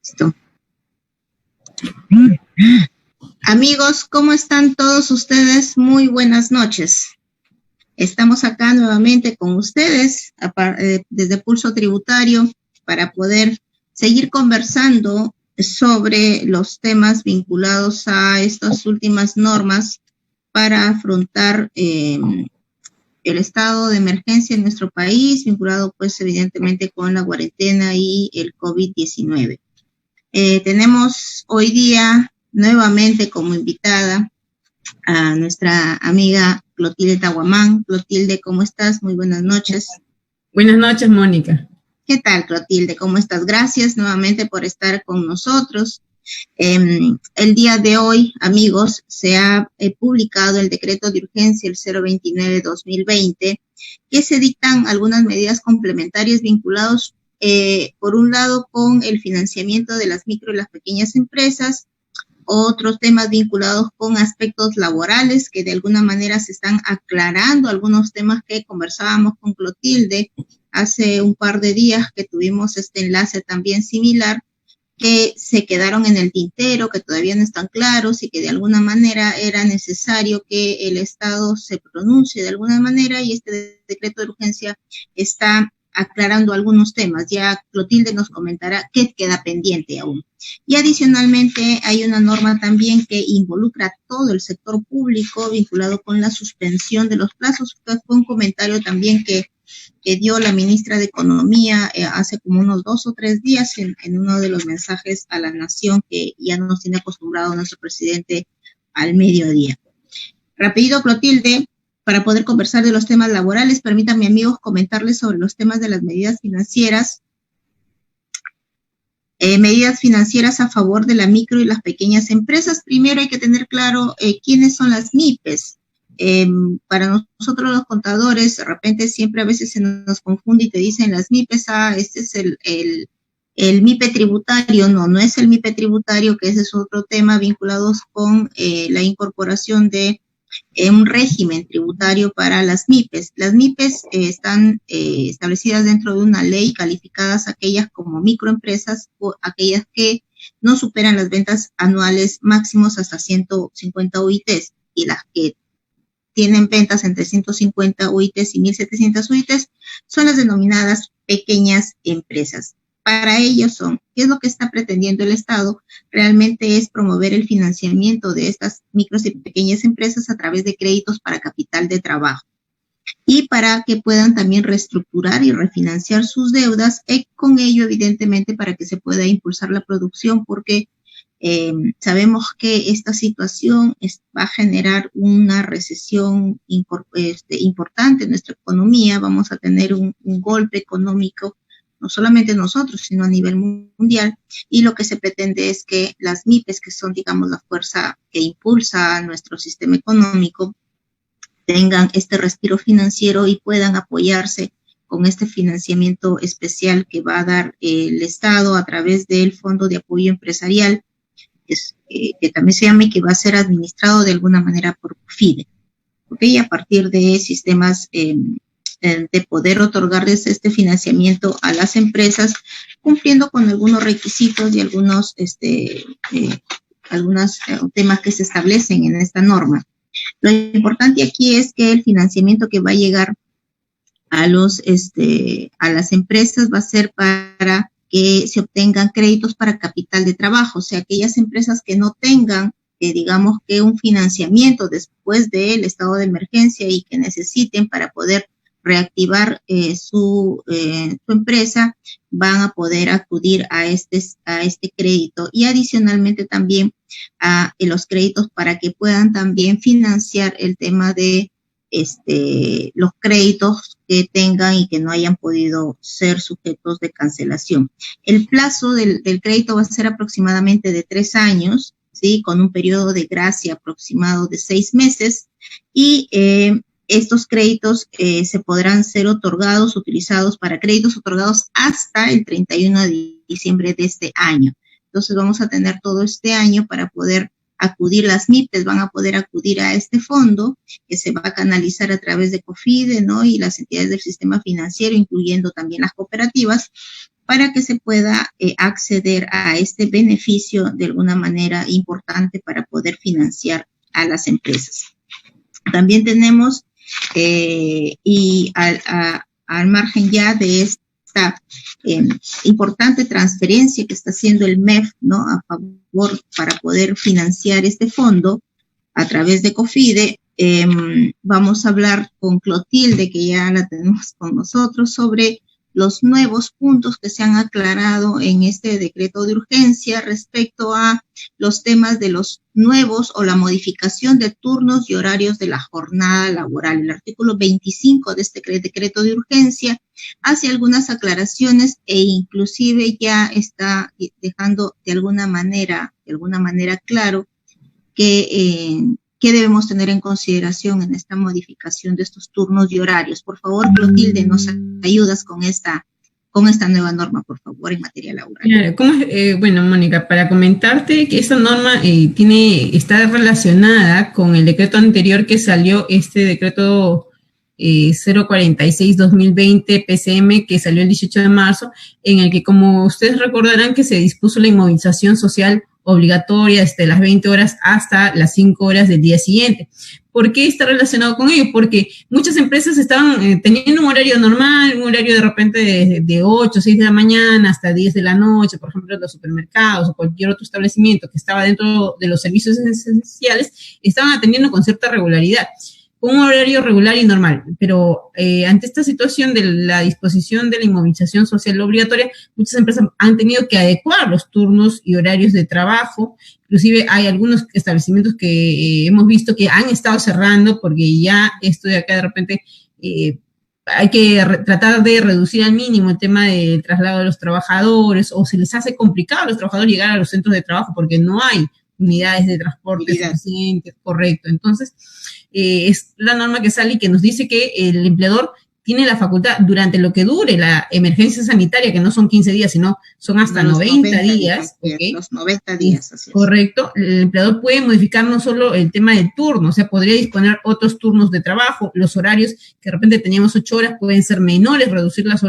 Listo. Amigos, ¿cómo están todos ustedes? Muy buenas noches. Estamos acá nuevamente con ustedes desde Pulso Tributario para poder seguir conversando sobre los temas vinculados a estas últimas normas para afrontar el estado de emergencia en nuestro país, vinculado pues evidentemente con la cuarentena y el COVID-19. Tenemos hoy día nuevamente como invitada a nuestra amiga Clotilde Tahuamán. Clotilde, ¿cómo estás? Muy buenas noches. Buenas noches, Mónica. ¿Qué tal, Clotilde? ¿Cómo estás? Gracias nuevamente por estar con nosotros. El día de hoy, amigos, se ha publicado el decreto de urgencia, el 029-2020, que se dictan algunas medidas complementarias vinculados, por un lado, con el financiamiento de las micro y las pequeñas empresas, otros temas vinculados con aspectos laborales que de alguna manera se están aclarando, algunos temas que conversábamos con Clotilde hace un par de días que tuvimos este enlace también similar, que se quedaron en el tintero, que todavía no están claros y que de alguna manera era necesario que el Estado se pronuncie de alguna manera, y este decreto de urgencia está aclarando algunos temas. Ya Clotilde nos comentará qué queda pendiente aún. Y adicionalmente hay una norma también que involucra a todo el sector público vinculado con la suspensión de los plazos. Fue un comentario también que dio la ministra de Economía hace como unos 2 o 3 días en uno de los mensajes a la nación que ya nos tiene acostumbrado nuestro presidente al mediodía. Rapidito, Clotilde, para poder conversar de los temas laborales, permítanme, amigos, comentarles sobre los temas de las medidas financieras. Medidas financieras a favor de la micro y las pequeñas empresas. Primero hay que tener claro quiénes son las MIPES. Para nosotros los contadores, de repente siempre a veces se nos confunde y te dicen las MIPES, este es el MIPE tributario. No es el MIPE tributario, que ese es otro tema vinculados con la incorporación de un régimen tributario para las MIPES. Las MIPES están establecidas dentro de una ley, calificadas aquellas como microempresas o aquellas que no superan las ventas anuales máximos hasta 150 UITs, y las que tienen ventas entre 150 UITs y 1.700 UITs son las denominadas pequeñas empresas. Para ellos ¿qué es lo que está pretendiendo el Estado? Realmente es promover el financiamiento de estas micros y pequeñas empresas a través de créditos para capital de trabajo, y para que puedan también reestructurar y refinanciar sus deudas, y con ello, evidentemente, para que se pueda impulsar la producción, porque sabemos que esta situación va a generar una recesión importante en nuestra economía. Vamos a tener un golpe económico, no solamente nosotros, sino a nivel mundial, y lo que se pretende es que las MIPES, que son, digamos, la fuerza que impulsa nuestro sistema económico, tengan este respiro financiero y puedan apoyarse con este financiamiento especial que va a dar el Estado a través del Fondo de Apoyo Empresarial, que también se llama y que va a ser administrado de alguna manera por FIDE, ¿ok? A partir de sistemas de poder otorgarles este financiamiento a las empresas, cumpliendo con algunos requisitos y algunos temas que se establecen en esta norma. Lo importante aquí es que el financiamiento que va a llegar a las empresas va a ser para que se obtengan créditos para capital de trabajo, o sea, aquellas empresas que no tengan, digamos, que un financiamiento después del estado de emergencia y que necesiten para poder reactivar su empresa, van a poder acudir a este crédito, y adicionalmente también a los créditos para que puedan también financiar el tema de los créditos que tengan y que no hayan podido ser sujetos de cancelación. El plazo del crédito va a ser aproximadamente de 3 años, ¿sí? Con un periodo de gracia aproximado de 6 meses, y estos créditos se podrán ser utilizados para créditos otorgados hasta el 31 de diciembre de este año. Entonces vamos a tener todo este año para poder acudir, las MIPES van a poder acudir a este fondo que se va a canalizar a través de COFIDE, ¿no? Y las entidades del sistema financiero, incluyendo también las cooperativas, para que se pueda acceder a este beneficio de alguna manera importante para poder financiar a las empresas. También tenemos, al margen ya de esta importante transferencia que está haciendo el MEF, ¿no? A favor para poder financiar este fondo a través de COFIDE, vamos a hablar con Clotilde, que ya la tenemos con nosotros, sobre los nuevos puntos que se han aclarado en este decreto de urgencia respecto a los temas de los nuevos o la modificación de turnos y horarios de la jornada laboral. El artículo 25 de este decreto de urgencia hace algunas aclaraciones e inclusive ya está dejando de alguna manera claro que debemos tener en consideración en esta modificación de estos turnos y horarios. Por favor, Clotilde, nos ayudas con esta nueva norma, por favor, en materia laboral. Claro, bueno, Mónica, para comentarte que esta norma está relacionada con el decreto anterior que salió, este decreto 046-2020 PCM, que salió el 18 de marzo, en el que, como ustedes recordarán, que se dispuso la inmovilización social obligatoria desde las 20 horas hasta las 5 horas del día siguiente. ¿Por qué está relacionado con ello? Porque muchas empresas estaban teniendo un horario normal, un horario de repente de 8 o 6 de la mañana hasta 10 de la noche, por ejemplo, los supermercados o cualquier otro establecimiento que estaba dentro de los servicios esenciales, estaban atendiendo con cierta regularidad, un horario regular y normal, pero ante esta situación de la disposición de la inmovilización social obligatoria, muchas empresas han tenido que adecuar los turnos y horarios de trabajo. Inclusive hay algunos establecimientos que hemos visto que han estado cerrando porque ya esto de acá de repente hay que tratar de reducir al mínimo el tema del traslado de los trabajadores, o se les hace complicado a los trabajadores llegar a los centros de trabajo porque no hay unidades de transporte suficientes, correcto. Entonces, es la norma que sale y que nos dice que el empleador tiene la facultad, durante lo que dure la emergencia sanitaria, que no son 15 días, sino son hasta 90 días. ¿Okay? Los 90 días, así es. Correcto. El empleador puede modificar no solo el tema del turno, o sea, podría disponer otros turnos de trabajo, los horarios, que de repente teníamos 8 horas, pueden ser menores, reducir los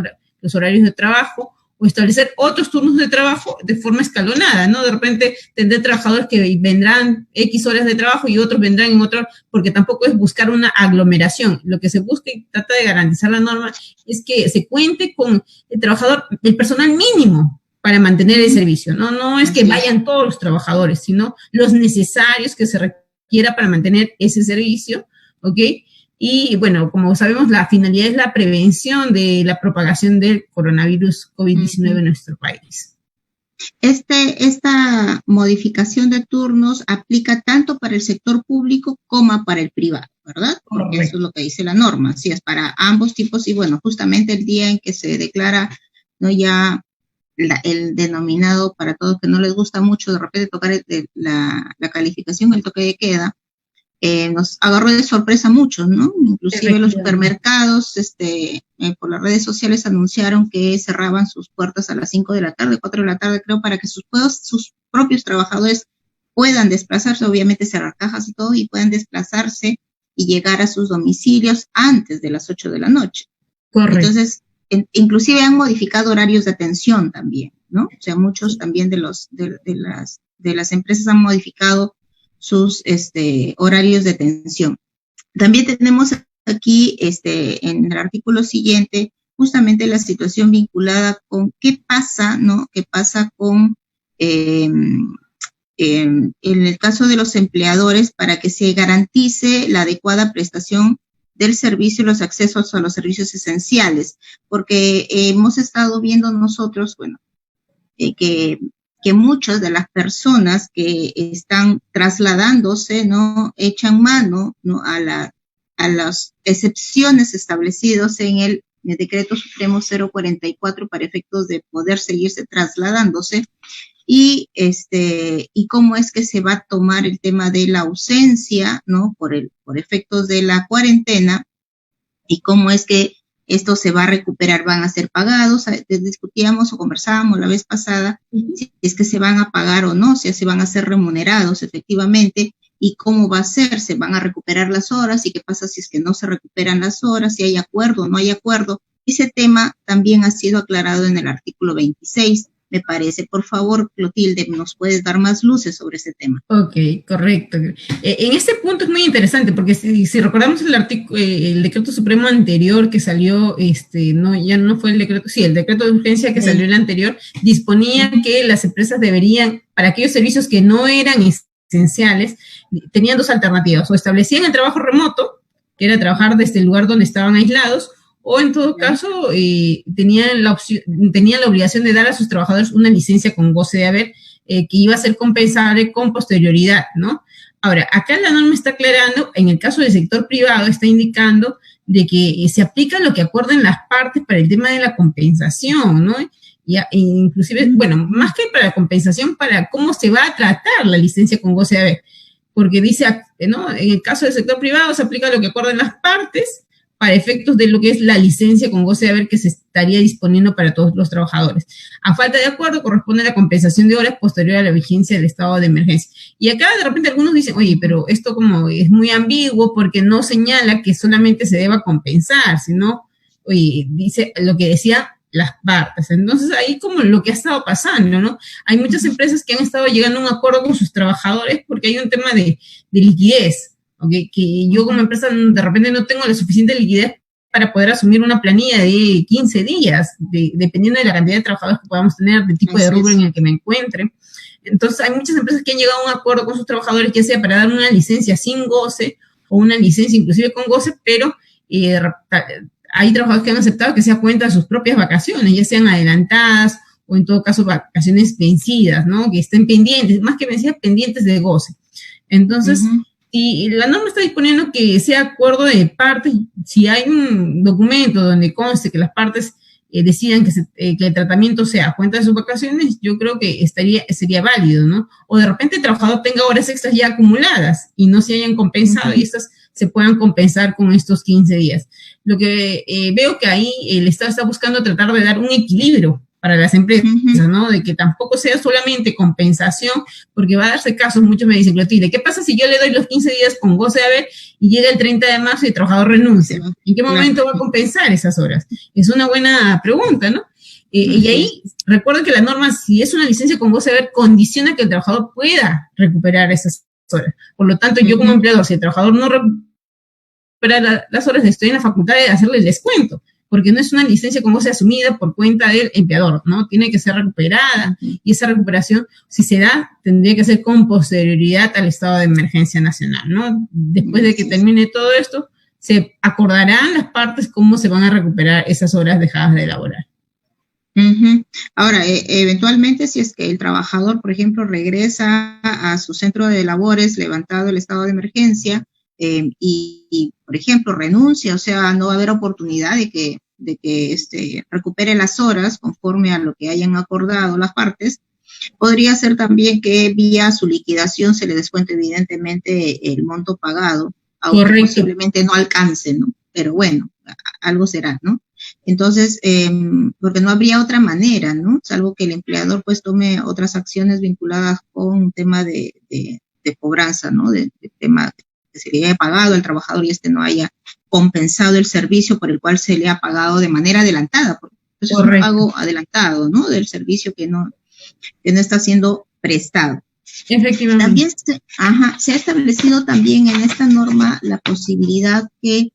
horarios de trabajo, o establecer otros turnos de trabajo de forma escalonada, ¿no? De repente tendré trabajadores que vendrán X horas de trabajo y otros vendrán en otro, porque tampoco es buscar una aglomeración. Lo que se busca y trata de garantizar la norma es que se cuente con el personal mínimo para mantener el servicio, ¿no? No es que vayan todos los trabajadores, sino los necesarios que se requiera para mantener ese servicio, ¿ok? Y bueno, como sabemos, la finalidad es la prevención de la propagación del coronavirus COVID-19 en nuestro país. Esta modificación de turnos aplica tanto para el sector público como para el privado, ¿verdad? Porque correcto. Eso es lo que dice la norma, así es, para ambos tipos. Y bueno, justamente el día en que se declara, ¿no? Ya el denominado, para todos que no les gusta mucho de repente tocar la calificación, el toque de queda, nos agarró de sorpresa a muchos, ¿no? Inclusive los supermercados, por las redes sociales anunciaron que cerraban sus puertas a las 5 de la tarde, 4 de la tarde, creo, para que sus propios trabajadores puedan desplazarse, obviamente cerrar cajas y todo, y puedan desplazarse y llegar a sus domicilios antes de las 8 de la noche. Correcto. Entonces, inclusive han modificado horarios de atención también, ¿no? O sea, muchos también de las empresas han modificado sus horarios de atención. También tenemos aquí en el artículo siguiente justamente la situación vinculada con qué pasa, ¿no? ¿Qué pasa con en el caso de los empleadores para que se garantice la adecuada prestación del servicio y los accesos a los servicios esenciales? Porque hemos estado viendo nosotros, bueno, que muchas de las personas que están trasladándose, ¿no? Echan mano, ¿no? a las excepciones establecidas en el Decreto Supremo 044 para efectos de poder seguirse trasladándose, y cómo es que se va a tomar el tema de la ausencia, ¿no? Por efectos de la cuarentena, y cómo es que esto se va a recuperar, van a ser pagados. Discutíamos o conversábamos la vez pasada si es que se van a pagar o no, si se van a ser remunerados efectivamente, y cómo va a ser, se van a recuperar las horas, y qué pasa si es que no se recuperan las horas, si hay acuerdo o no hay acuerdo. Ese tema también ha sido aclarado en el artículo 26, me parece. Por favor, Clotilde, ¿nos puedes dar más luces sobre ese tema? Ok, correcto. En este punto es muy interesante porque si recordamos el decreto supremo anterior que salió, ya no fue el decreto, sí, el decreto de urgencia que salió el anterior, disponía que las empresas deberían, para aquellos servicios que no eran esenciales, tenían dos alternativas: o establecían el trabajo remoto, que era trabajar desde el lugar donde estaban aislados, o en todo caso tenían la obligación de dar a sus trabajadores una licencia con goce de haber, que iba a ser compensable con posterioridad, ¿no? Ahora, acá la norma está aclarando, en el caso del sector privado, está indicando de que se aplica lo que acuerden las partes para el tema de la compensación, ¿no? Inclusive, bueno, más que para la compensación, para cómo se va a tratar la licencia con goce de haber, porque dice, ¿no?, en el caso del sector privado se aplica lo que acuerden las partes para efectos de lo que es la licencia con goce de haber que se estaría disponiendo para todos los trabajadores. A falta de acuerdo, corresponde la compensación de horas posterior a la vigencia del estado de emergencia. Y acá de repente algunos dicen, oye, pero esto como es muy ambiguo porque no señala que solamente se deba compensar, sino, oye, dice lo que decía las partes. Entonces ahí como lo que ha estado pasando, ¿no? Hay muchas empresas que han estado llegando a un acuerdo con sus trabajadores porque hay un tema de liquidez. Okay, que yo como empresa de repente no tengo la suficiente liquidez para poder asumir una planilla de 15 días, dependiendo de la cantidad de trabajadores que podamos tener, del tipo de rubro en el que me encuentre. Entonces, hay muchas empresas que han llegado a un acuerdo con sus trabajadores, ya sea para dar una licencia sin goce o una licencia inclusive con goce, pero hay trabajadores que han aceptado que sea cuenta de sus propias vacaciones, ya sean adelantadas o en todo caso vacaciones vencidas, ¿no? Que estén pendientes, más que vencidas, pendientes de goce. Entonces, y la norma está disponiendo que sea acuerdo de partes. Si hay un documento donde conste que las partes decidan que el tratamiento sea a cuenta de sus vacaciones, yo creo que sería válido, ¿no? O de repente el trabajador tenga horas extras ya acumuladas y no se hayan compensado y estas se puedan compensar con estos 15 días. Lo que veo que ahí el Estado está buscando tratar de dar un equilibrio para las empresas, ¿no? De que tampoco sea solamente compensación, porque va a darse casos, muchos me dicen, Clotilde, ¿qué pasa si yo le doy los 15 días con goce de haber y llega el 30 de marzo y el trabajador renuncia? ¿En qué momento va a compensar esas horas? Es una buena pregunta, ¿no? Y ahí, recuerden que la norma, si es una licencia con goce de haber, condiciona que el trabajador pueda recuperar esas horas. Por lo tanto, yo como empleador, si el trabajador no recupera las horas, estoy en la facultad de hacerle el descuento, porque no es una licencia con goce asumida por cuenta del empleador, ¿no? Tiene que ser recuperada, y esa recuperación, si se da, tendría que ser con posterioridad al estado de emergencia nacional, ¿no? Después de que termine todo esto, se acordarán las partes cómo se van a recuperar esas horas dejadas de laborar. Ahora, eventualmente, si es que el trabajador, por ejemplo, regresa a su centro de labores levantado el estado de emergencia, y, por ejemplo, renuncia, o sea, no va a haber oportunidad de que recupere las horas conforme a lo que hayan acordado las partes. Podría ser también que vía su liquidación se le descuente evidentemente el monto pagado, aunque posiblemente no alcance, ¿no? Pero bueno, algo será, ¿no? Entonces, porque no habría otra manera, ¿no? Salvo que el empleador pues tome otras acciones vinculadas con un tema de cobranza, ¿no? De tema que se le haya pagado al trabajador y no haya compensado el servicio por el cual se le ha pagado de manera adelantada, porque es un pago adelantado, ¿no? Del servicio que no está siendo prestado. Efectivamente. También se ha establecido también en esta norma la posibilidad que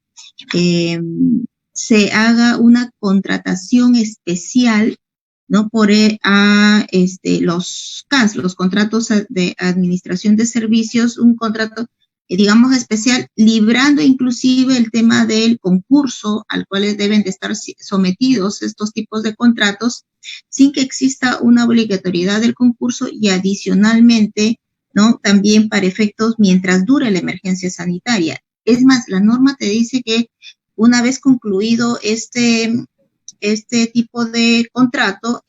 se haga una contratación especial, ¿no? Por los CAS, los contratos de administración de servicios, un contrato digamos especial, librando inclusive el tema del concurso al cual deben de estar sometidos estos tipos de contratos, sin que exista una obligatoriedad del concurso, y adicionalmente, ¿no? También para efectos mientras dure la emergencia sanitaria. Es más, la norma te dice que una vez concluido este tipo de contrato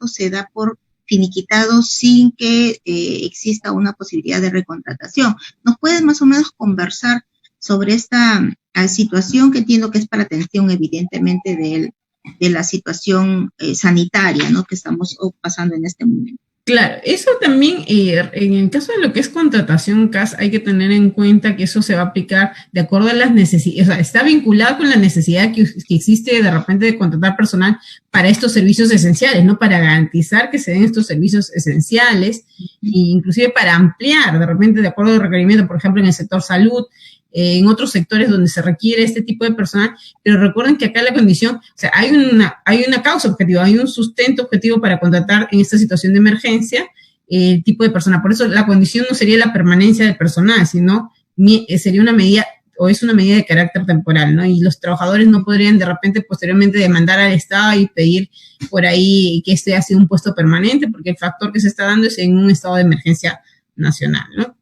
se da por finiquitado sin que exista una posibilidad de recontratación. ¿Nos puedes más o menos conversar sobre esta situación que entiendo que es para atención evidentemente de la situación sanitaria, ¿no?, que estamos pasando en este momento. Claro, eso también, en el caso de lo que es contratación CAS, hay que tener en cuenta que eso se va a aplicar de acuerdo a las necesidades, o sea, está vinculado con la necesidad que existe de repente de contratar personal para estos servicios esenciales, ¿no? Para garantizar que se den estos servicios esenciales e inclusive para ampliar de repente de acuerdo al requerimiento, por ejemplo, en el sector salud, en otros sectores donde se requiere este tipo de personal, pero recuerden que acá la condición, o sea, hay una causa objetiva, hay un sustento objetivo para contratar en esta situación de emergencia el tipo de persona. Por eso la condición no sería la permanencia del personal, sino sería una medida, o es una medida de carácter temporal, ¿no? Y los trabajadores no podrían de repente posteriormente demandar al Estado y pedir por ahí que este sea un puesto permanente, porque el factor que se está dando es en un estado de emergencia nacional, ¿no?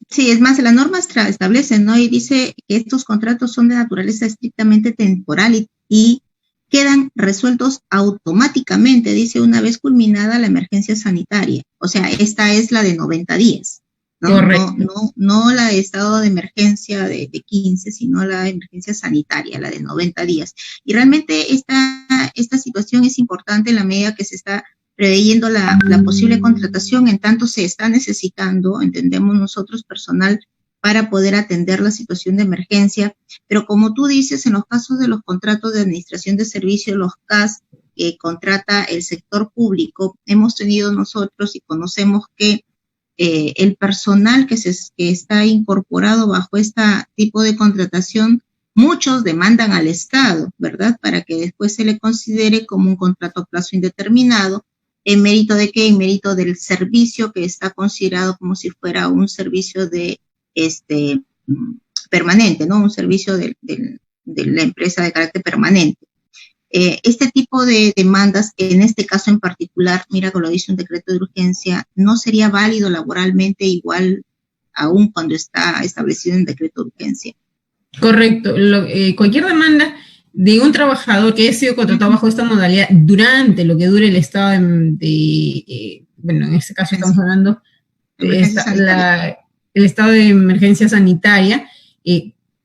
Sí, es más, las normas establecen, ¿no? Y dice que estos contratos son de naturaleza estrictamente temporal y quedan resueltos automáticamente, dice, una vez culminada la emergencia sanitaria. O sea, esta es la de 90 días, ¿no? Correcto. No la de estado de emergencia de 15, sino la de emergencia sanitaria, la de 90 días. Y realmente esta situación es importante en la medida que se está preveyendo la posible contratación, en tanto se está necesitando, entendemos nosotros, personal para poder atender la situación de emergencia. Pero como tú dices, en los casos de los contratos de administración de servicios, los CAS que contrata el sector público, hemos tenido nosotros y conocemos que el personal que está incorporado bajo este tipo de contratación, muchos demandan al Estado, ¿verdad?, para que después se le considere como un contrato a plazo indeterminado. ¿En mérito de qué? En mérito del servicio que está considerado como si fuera un servicio de permanente, ¿no? Un servicio de la empresa de carácter permanente. Este tipo de demandas, en este caso en particular, mira que lo dice un decreto de urgencia, no sería válido laboralmente igual aún cuando está establecido en decreto de urgencia. Correcto. Cualquier demanda de un trabajador que haya sido contratado bajo esta modalidad durante lo que dure el estado bueno, en este caso estamos hablando el estado de emergencia sanitaria,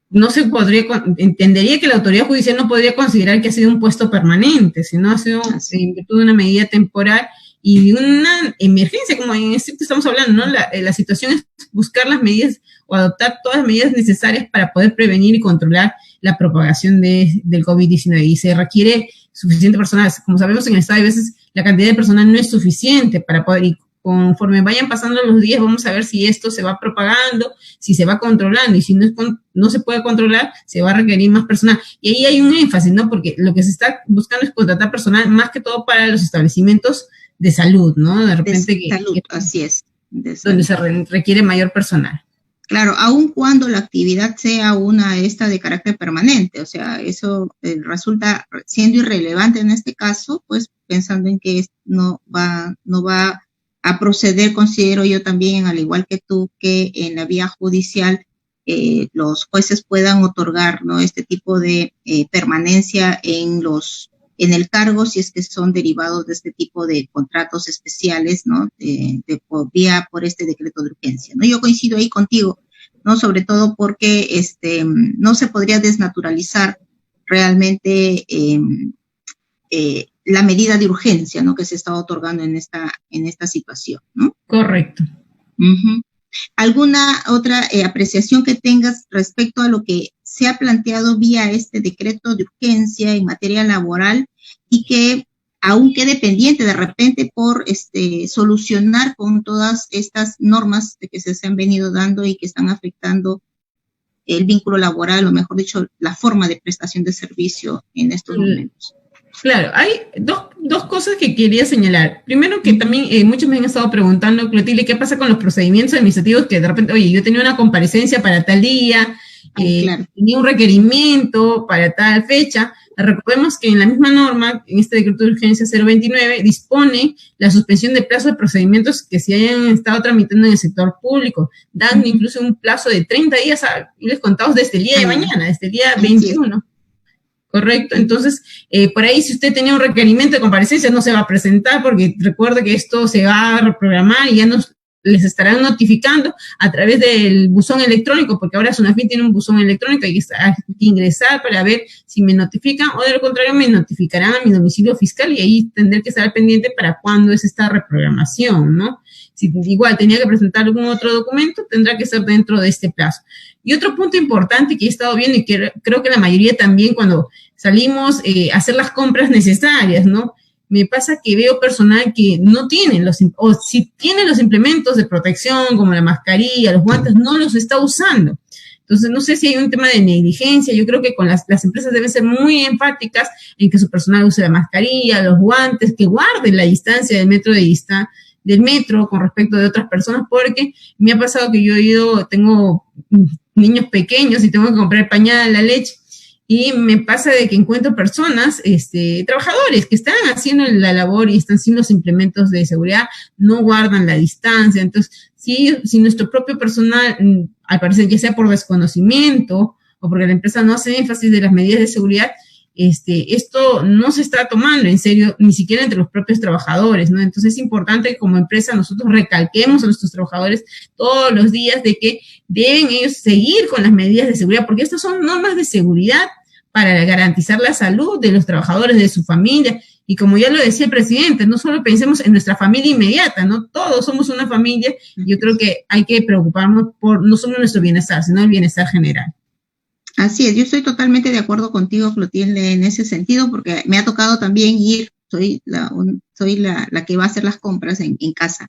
no se podría, entendería que la autoridad judicial no podría considerar que ha sido un puesto permanente, sino ha sido en virtud de una medida temporal y de una emergencia, como en esto estamos hablando, ¿no? La situación es buscar las medidas o adoptar todas las medidas necesarias para poder prevenir y controlar la propagación del COVID-19 y se requiere suficiente personal. Como sabemos, en el Estado a veces la cantidad de personal no es suficiente para poder, y conforme vayan pasando los días vamos a ver si esto se va propagando, si se va controlando y si no se puede controlar, se va a requerir más personal. Y ahí hay un énfasis, ¿no? Porque lo que se está buscando es contratar personal más que todo para los establecimientos de salud, ¿no? De repente así es. Donde se requiere mayor personal. Claro, aun cuando la actividad sea de carácter permanente, o sea, eso resulta siendo irrelevante en este caso, pues pensando en que no va a proceder, considero yo también, al igual que tú, que en la vía judicial los jueces puedan otorgar, ¿no?, este tipo de permanencia en el cargo, si es que son derivados de este tipo de contratos especiales, ¿no?, por este decreto de urgencia, ¿no? Yo coincido ahí contigo, ¿no?, sobre todo porque no se podría desnaturalizar realmente la medida de urgencia, ¿no?, que se está otorgando en esta situación, ¿no? Correcto. ¿Alguna otra apreciación que tengas respecto a lo que se ha planteado vía este decreto de urgencia en materia laboral y que aún quede pendiente de repente por solucionar con todas estas normas que se han venido dando y que están afectando el vínculo laboral, o mejor dicho, la forma de prestación de servicio en estos momentos? Claro, hay dos cosas que quería señalar. Primero, que también muchos me han estado preguntando, Clotilde, ¿qué pasa con los procedimientos administrativos que de repente, oye, yo tenía una comparecencia para tal día, claro, tenía un requerimiento para tal fecha? Recordemos que en la misma norma, en este decreto de urgencia 029, dispone la suspensión de plazo de procedimientos que se hayan estado tramitando en el sector público, dando incluso un plazo de 30 días hábiles contados desde el día de mañana, desde el día 21. Correcto, entonces, por ahí si usted tenía un requerimiento de comparecencia no se va a presentar porque recuerde que esto se va a reprogramar y ya les estarán notificando a través del buzón electrónico, porque ahora Sunafin tiene un buzón electrónico, hay que ingresar para ver si me notifican, o de lo contrario me notificarán a mi domicilio fiscal y ahí tendré que estar pendiente para cuándo es esta reprogramación, ¿no? Si igual tenía que presentar algún otro documento, tendrá que ser dentro de este plazo. Y otro punto importante que he estado viendo y que creo que la mayoría también cuando salimos a hacer las compras necesarias, ¿no? Me pasa que veo personal que no tienen o si tienen los implementos de protección como la mascarilla, los guantes, no los está usando. Entonces, no sé si hay un tema de negligencia. Yo creo que con las empresas deben ser muy enfáticas en que su personal use la mascarilla, los guantes, que guarden la distancia del metro con respecto de otras personas, porque me ha pasado que yo tengo niños pequeños y tengo que comprar pañal, la leche, y me pasa de que encuentro personas, trabajadores que están haciendo la labor y están haciendo los implementos de seguridad, no guardan la distancia. Entonces, si nuestro propio personal, al parecer, ya sea por desconocimiento o porque la empresa no hace énfasis de las medidas de seguridad, esto no se está tomando en serio, ni siquiera entre los propios trabajadores, ¿no? Entonces es importante que como empresa nosotros recalquemos a nuestros trabajadores todos los días de que deben ellos seguir con las medidas de seguridad, porque estas son normas de seguridad para garantizar la salud de los trabajadores, de su familia. Y como ya lo decía el presidente, no solo pensemos en nuestra familia inmediata, ¿no? Todos somos una familia y yo creo que hay que preocuparnos por no solo nuestro bienestar, sino el bienestar general. Así es, yo estoy totalmente de acuerdo contigo, Clotilde, en ese sentido, porque me ha tocado también soy la que va a hacer las compras en casa,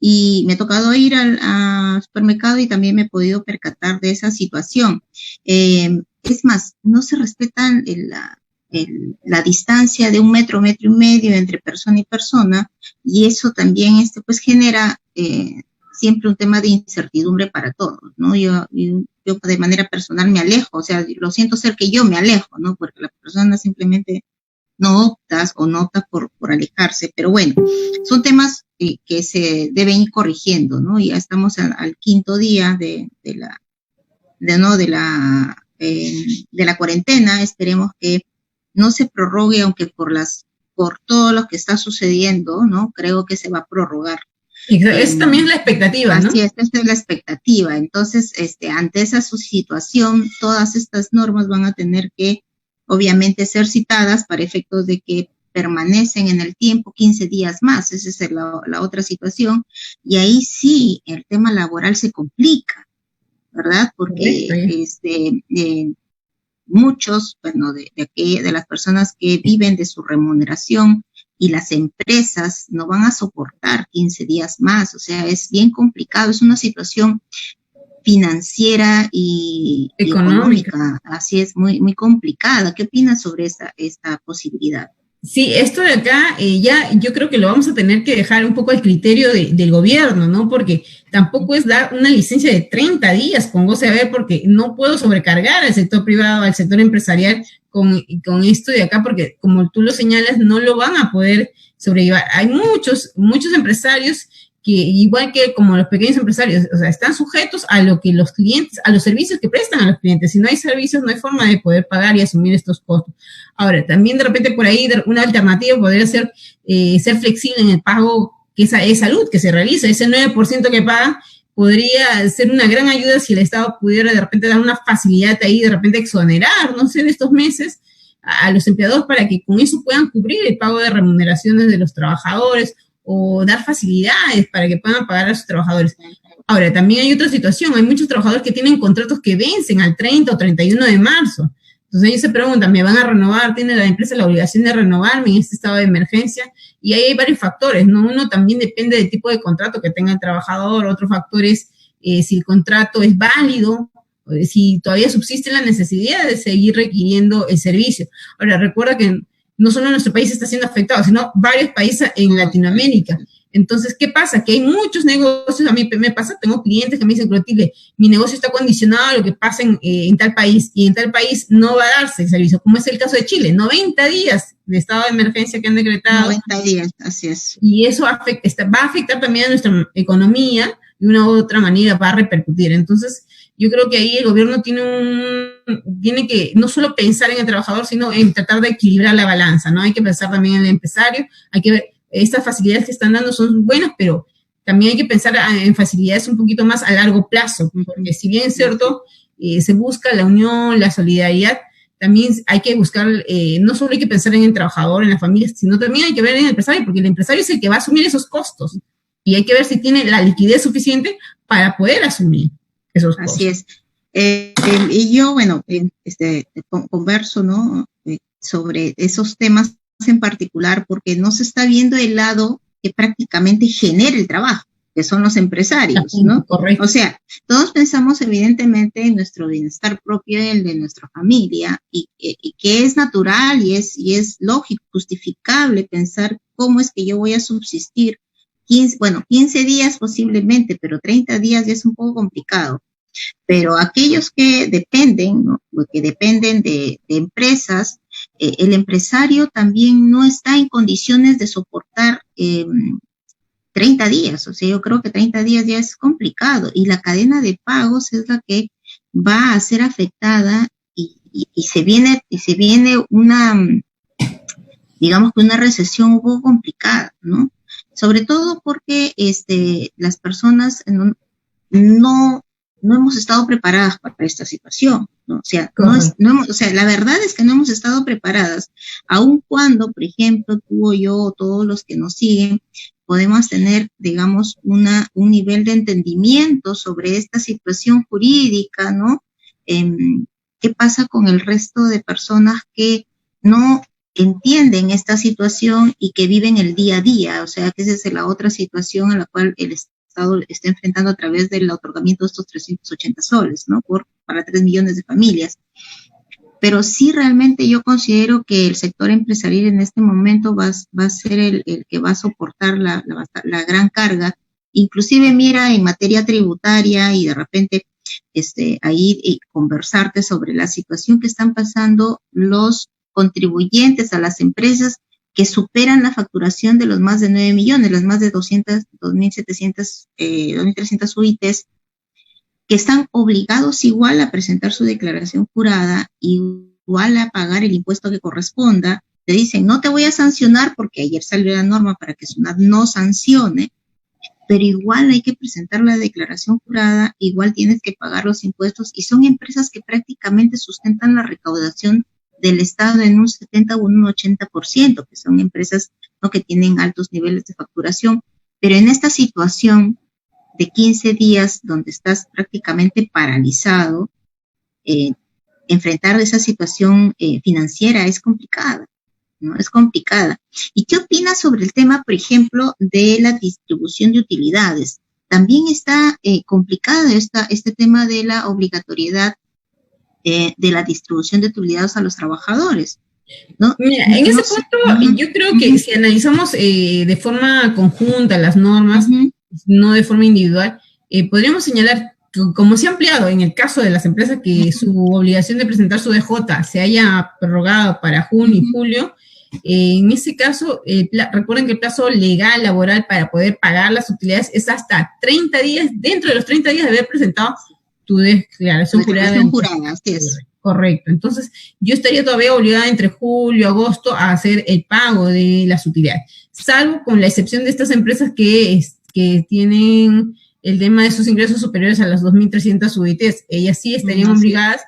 y me ha tocado ir al supermercado y también me he podido percatar de esa situación. Es más, no se respetan la distancia de 1 metro, 1,5 metros entre persona y persona, y eso también pues genera siempre un tema de incertidumbre para todos, ¿no? Yo de manera personal me alejo, o sea, lo siento ser que yo me alejo, ¿no? Porque la persona simplemente no opta por alejarse, pero bueno, son temas que se deben ir corrigiendo, ¿no? Ya estamos al 5.º día de la cuarentena. Esperemos que no se prorrogue, aunque por todo lo que está sucediendo, ¿no? Creo que se va a prorrogar. Es también la expectativa, ¿no? Así es, esta es la expectativa. Entonces, ante esa situación, todas estas normas van a tener que, obviamente, ser citadas para efectos de que permanecen en el tiempo 15 días más. Esa es la otra situación. Y ahí sí, el tema laboral se complica, ¿verdad? Porque muchos, bueno, de las personas que viven de su remuneración, y las empresas no van a soportar 15 días más, o sea, es bien complicado, es una situación financiera y económica, así es, muy, muy complicada. ¿Qué opinas sobre esta posibilidad? Sí, esto de acá ya yo creo que lo vamos a tener que dejar un poco al criterio del gobierno, ¿no? Porque tampoco es dar una licencia de 30 días con goce de haber, porque no puedo sobrecargar al sector privado, al sector empresarial con esto de acá, porque como tú lo señalas, no lo van a poder sobrellevar. Hay muchos empresarios que, igual que como los pequeños empresarios, o sea, están sujetos a lo que los clientes, a los servicios que prestan a los clientes. Si no hay servicios, no hay forma de poder pagar y asumir estos costos. Ahora, también de repente por ahí una alternativa podría ser ser flexible en el pago que es salud que se realiza. Ese 9% que pagan podría ser una gran ayuda si el Estado pudiera de repente dar una facilidad ahí, de repente exonerar, no sé, de estos meses a los empleadores para que con eso puedan cubrir el pago de remuneraciones de los trabajadores o dar facilidades para que puedan pagar a sus trabajadores. Ahora, también hay otra situación, hay muchos trabajadores que tienen contratos que vencen al 30 o 31 de marzo. Entonces ellos se preguntan, ¿me van a renovar? ¿Tiene la empresa la obligación de renovarme en este estado de emergencia? Y ahí hay varios factores, ¿no? Uno también depende del tipo de contrato que tenga el trabajador, otro factor es si el contrato es válido, si todavía subsiste la necesidad de seguir requiriendo el servicio. Ahora, recuerda que no solo nuestro país está siendo afectado, sino varios países en Latinoamérica. Entonces, ¿qué pasa? Que hay muchos negocios, a mí me pasa, tengo clientes que me dicen, Clotilde, mi negocio está condicionado a lo que pasa en tal país, y en tal país no va a darse el servicio, como es el caso de Chile, 90 días de estado de emergencia que han decretado. 90 días, así es. Y eso va a afectar también a nuestra economía, de una u otra manera va a repercutir. Entonces, yo creo que ahí el gobierno tiene que no solo pensar en el trabajador, sino en tratar de equilibrar la balanza, ¿no? Hay que pensar también en el empresario, hay que ver, estas facilidades que están dando son buenas, pero también hay que pensar en facilidades un poquito más a largo plazo, porque si bien es cierto, se busca la unión, la solidaridad, también hay que buscar, no solo hay que pensar en el trabajador, en la familia, sino también hay que ver en el empresario, porque el empresario es el que va a asumir esos costos, y hay que ver si tiene la liquidez suficiente para poder asumir esos costos. Así es. Y yo, bueno, converso, ¿no? Sobre esos temas en particular, porque no se está viendo el lado que prácticamente genera el trabajo, que son los empresarios, ¿no? Correcto. O sea, todos pensamos evidentemente en nuestro bienestar propio y el de nuestra familia, y que es natural y es lógico, justificable pensar cómo es que yo voy a subsistir 15 días posiblemente, pero 30 días ya es un poco complicado. Pero aquellos que dependen, ¿no? Que dependen de empresas, el empresario también no está en condiciones de soportar 30 días. O sea, yo creo que 30 días ya es complicado y la cadena de pagos es la que va a ser afectada y se viene una, digamos que una recesión un poco complicada, ¿no? Sobre todo porque las personas no hemos estado preparadas para esta situación, ¿no? O sea, la verdad es que no hemos estado preparadas, aun cuando, por ejemplo, tú o yo, o todos los que nos siguen, podemos tener, digamos, un nivel de entendimiento sobre esta situación jurídica, ¿no? ¿Qué pasa con el resto de personas que no entienden esta situación y que viven el día a día? O sea, que esa es la otra situación a la cual el Estado está enfrentando a través del otorgamiento de estos 380 soles, ¿no? Para 3 millones de familias. Pero sí realmente yo considero que el sector empresarial en este momento va a ser el que va a soportar la gran carga. Inclusive mira en materia tributaria y de repente ahí conversarte sobre la situación que están pasando los contribuyentes a las empresas que superan la facturación de los más de 9 millones, las más de 2.300 UITs, que están obligados igual a presentar su declaración jurada, igual a pagar el impuesto que corresponda. Te dicen, no te voy a sancionar porque ayer salió la norma para que SUNAT no sancione, pero igual hay que presentar la declaración jurada, igual tienes que pagar los impuestos, y son empresas que prácticamente sustentan la recaudación del Estado en un 70 o un 80%, que son empresas, ¿no?, que tienen altos niveles de facturación. Pero en esta situación de 15 días donde estás prácticamente paralizado, enfrentar esa situación financiera es complicada, ¿no? Es complicada. ¿Y qué opinas sobre el tema, por ejemplo, de la distribución de utilidades? También está complicado este tema de la obligatoriedad de la distribución de utilidades a los trabajadores, ¿no? Mira, en ese punto yo creo que si analizamos de forma conjunta las normas, no de forma individual, podríamos señalar que, como se ha ampliado en el caso de las empresas que su obligación de presentar su DJ se haya prorrogado para junio y julio, en ese caso, recuerden que el plazo legal laboral para poder pagar las utilidades es hasta 30 días, dentro de los 30 días de haber presentado tu declaración jurada. Así es. Correcto. Entonces, yo estaría todavía obligada entre julio y agosto a hacer el pago de las utilidades, salvo con la excepción de estas empresas que tienen el tema de sus ingresos superiores a las 2.300 UITs. Ellas sí estarían obligadas,